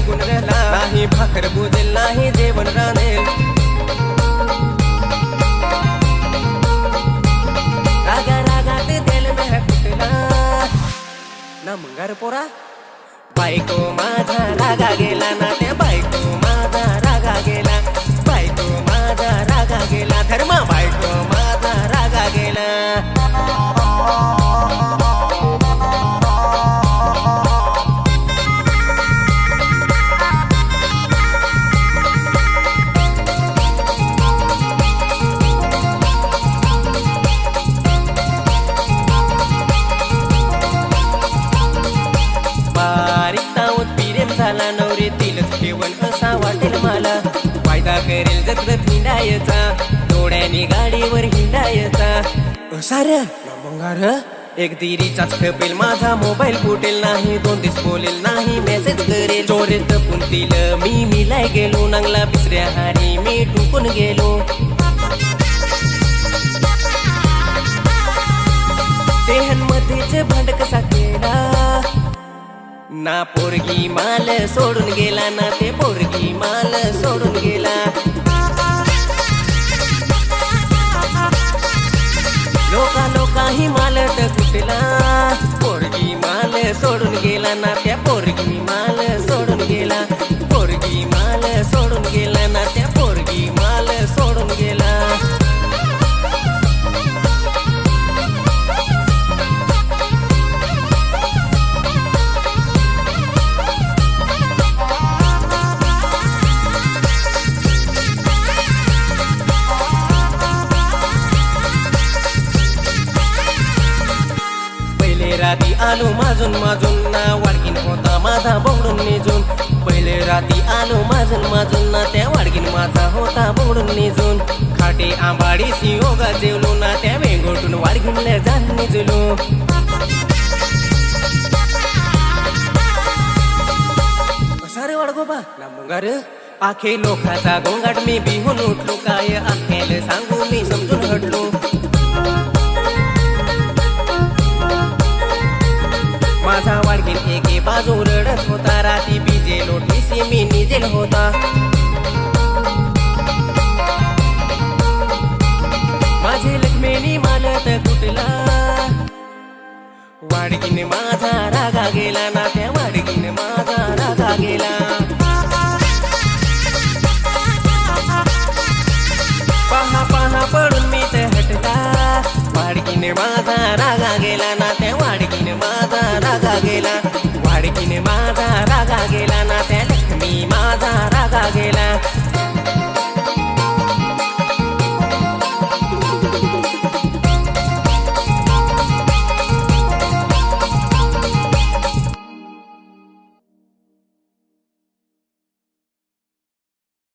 फुगून राहिला नाही भाकर बुजेल नाही जेवण राहणेल रागा रागात दिल में कुठला ना मंगार पोरा बायको माझा रागा गेला ना त्या बायको माझा रागा गेला बायको माझा रागा गेला धर्मा बायको माझा रागा गेला झाला नवरीतीलच ठेवण असा वाटेल मला वायदा करेल जगत हिंडायचा डोळ्यानी गाडीवर हिंडायचा सार मंगार एक दिरीचाच खपेल माझा मोबाईल फुटेल नाही 2 दिवस बोलेल नाही मेसेज करेल चोरीत पुंतील मी मिलाय गेलो नांगला बिसऱ्या हारी मी टुकून गेलो देहांमध्येच भांड कसा केला ना पोरगी माल सोडून गेला ना ते पोरगी माल सोडून गेला लोका ही माल कुठला पोरगी माल सोडून गेला ना त्या पोरगी माल सोडून गेला पोरगी माल सोडून गेला ना त्या पोरगी माल सोडून गेला राती आलो माजून ना वाडकीन होता माझा बोगडून निजून पहिले राती आलो माजून ना त्या वाडकीन माझा होता बोगडून निजून खाटे आंबाडी सियोगा जेवलो ना त्या वेंगोटून वाडकीनला जाण निजलो सारे वाडगोबा ना मंगार आखे लोकाचा गोंगाट मी बिहून उठलो काय आखेल सांगू मी समजून हटलो माझा वाडकीन एके बाजू रडत होता राती बीजे लोटीसी मी निजेल होता माझे लक्ष्मीनी मालत कुठला वाडकीन माझा रागा गेला ना त्या वाडकीन माझा रागा गेला पहा पडून मी ते हटला वाडकीन माझा रागा गेला ना त्या वाडकीन माझा रागा गेला वाडकीन माझा रागा गेला ना त्या लक्ष्मी माझा रागा गेला